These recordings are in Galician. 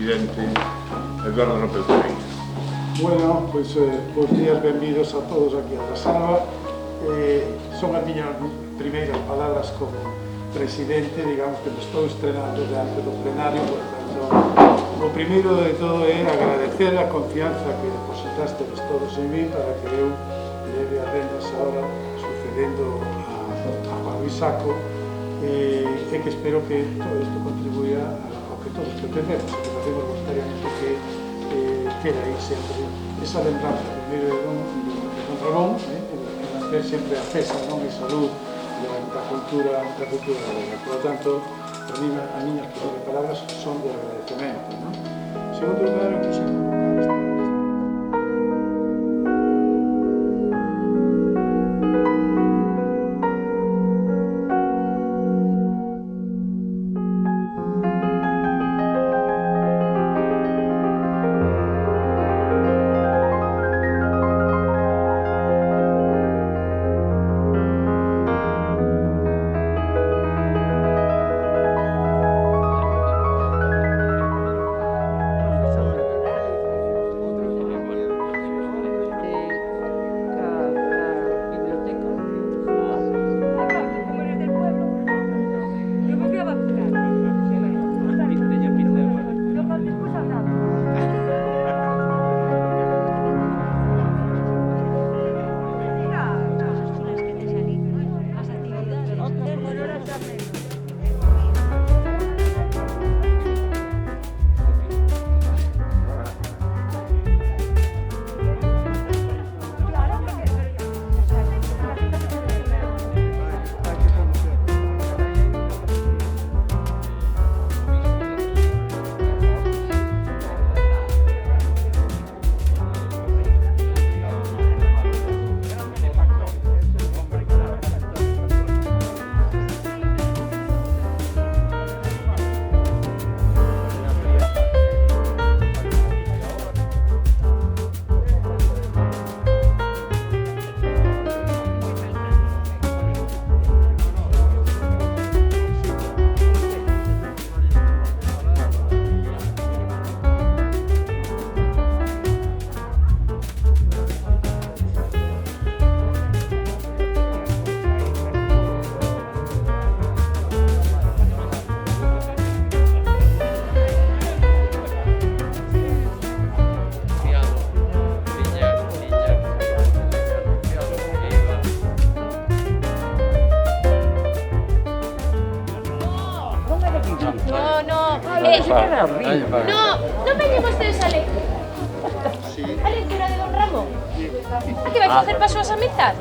presidente Eduardo López Pereira. Bueno, pois, bons días, benvidos a todos aquí a Sala. Son as miñas primeiras palabras como presidente, digamos que me estou estrenando diante do plenario, por tanto, o primeiro de todo é agradecer a confianza que depositastes todos en mí para que eu leve as rendas ahora sucedendo a Juan Luis Saco, e que espero que todo isto contribuya ao que todos pretendemos, e que facemos voluntariamente que queda aí sempre esa lembranza primeiro de don Ramón, que manter sempre a cesa, non? E salud da cultura galega. Por lo tanto, as miñas primeiras palabras son de agradecemento, non? En segundo lugar, eu quixo convocar esta... Non veñen vostedes a ler a lectura de don Ramón? A que vai facer paso a amizade?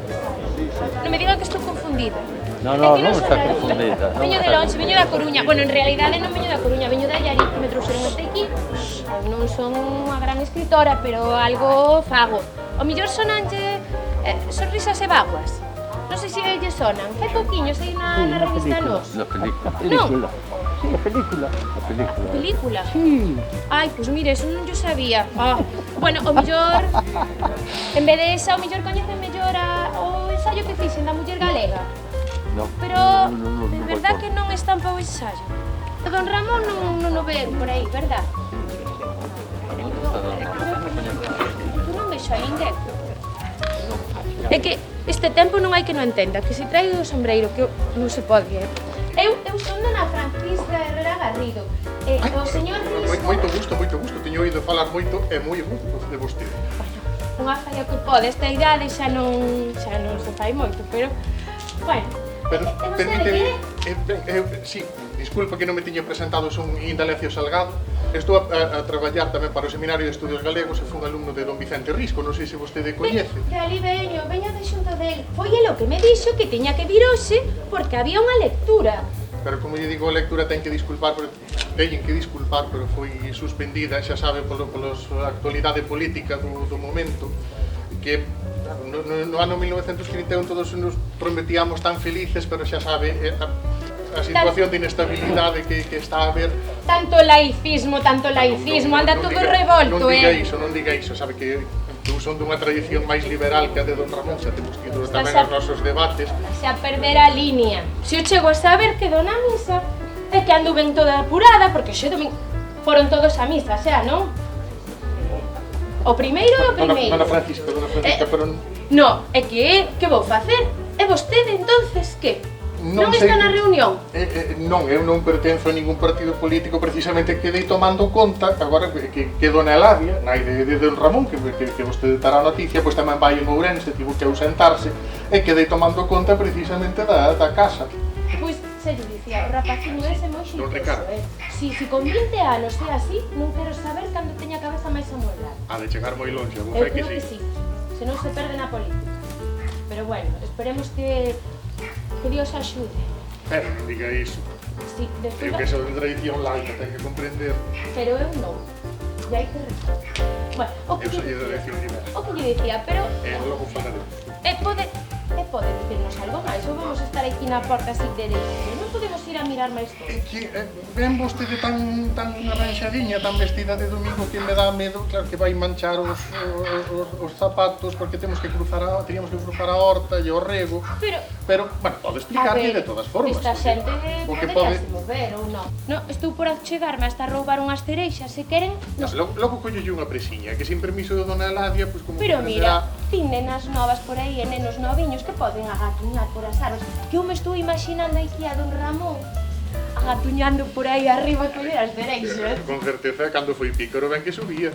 Non me digan que estou confundida. Non está confundida. Veño de longe, veño da Coruña. Bueno, en realidade non veño da Coruña, veño da Allariz, que me trouxeron até aquí. Non son unha gran escritora, pero algo fago. O mellor sonanlle Sonrisas e Vaguas. Non sei se lle sonan. Fai pouquiños aí na revista Nos. La película. Non? Sí, la película. La película. Película? Sí. Ai, pois mire, eso non yo sabía. Bueno, o mellor, en vez de esa, o mellor coñecen mellor o ensaio que fixen da muller galega. No. Pero, de verdad que non estampa o ensayo. O don Ramón non o ven por aí, verdad? Tú non vexo aí ninguén. É que este tempo non hai que non entenda, que se traigo o sombreiro, que non se pode, Eu son dona Francisca Herrera Garrido. O señor Risco... Moito gusto. Teño oído falar moito e moi gusto de vostede. Unha falla que pode, esta idade xa non se fai moito, pero... Bueno... Pero, permíteme... Sí, disculpa que non me tiño presentado, son Indalecio Salgado. Estou a traballar tamén para o Seminario de Estudios Galegos e fui un alumno de don Vicente Risco, non sei se vostede coñece. De ali veño de xunto del. Foi elo que me dixo que tiña que vir hoxe porque había unha lectura. Pero como lle digo, a lectura teñen que disculpar, pero foi suspendida, xa sabe, pola actualidade política do momento, que no ano 1931 todos nos prometíamos tan felices, pero xa sabe, a situación de inestabilidade que está a haber. Tanto laicismo, anda todo revolto, Non diga iso, sabe que eu son dunha tradición máis liberal que a de don Ramón, xa temos tido tamén os nosos debates. Xa perder a línea. Se eu chego a saber que dona misa, é que ando ben toda apurada, porque xe domingo... foron todos a misa, xa, non? O primeiro é o primeiro. Dona Francisca, pero No, é que vou facer? E vostede, entonces, que? Non sei está na que- reunión? Non, eu non pertenzo a ningún partido político, precisamente quedei tomando conta, agora que dona Eladia, nai de don Ramón, que vostede dará a noticia, pois tamén vai en Ourense, tivo que ausentarse, e quedei tomando conta precisamente da casa. Pois, se lle dicía, o rapaciño ese moi Don xintoso, Ricardo. Si con 20 anos é así, non quero saber cando teña a cabeza máis amueblada. Ha de chegar moi longe, vos Eu é que creo que sí. sí, se non se perde na política. Pero bueno, esperemos que Dios axude. Non diga iso. Sí, de Eu que sou de tradición laica, ten que comprender. pero eu non. E hai que rezar. Bueno, o que Eu sou de lle dicía, tradición diversa. o que lle dicía, pero Logo falaremos. pode dicirnos algo máis ou vamos a estar aquí na porta así de derecho? Non podemos ir a mirar máis todo. É que ven vostede tan arranxadiña, tan vestida de domingo que me dá medo, claro que vai manchar os zapatos porque teníamos que cruzar a horta e o rego. Pero, bueno, pode explicarlle de todas formas. Esta xente o que poderíase mover ou non? No, estou por achegarme hasta roubar unhas cereixas, se queren. Logo collolle unha presiña, que sin permiso de dona Eladia, pois como Pero comprenderá, mira, tin nenas novas por aí e nenos noviños que poden agatuñar por as aros. Que eu me estou imaginando aquí a don Ramón agatuñando por aí arriba a coller as cereixas. con certeza, cando foi pícaro ben que subía.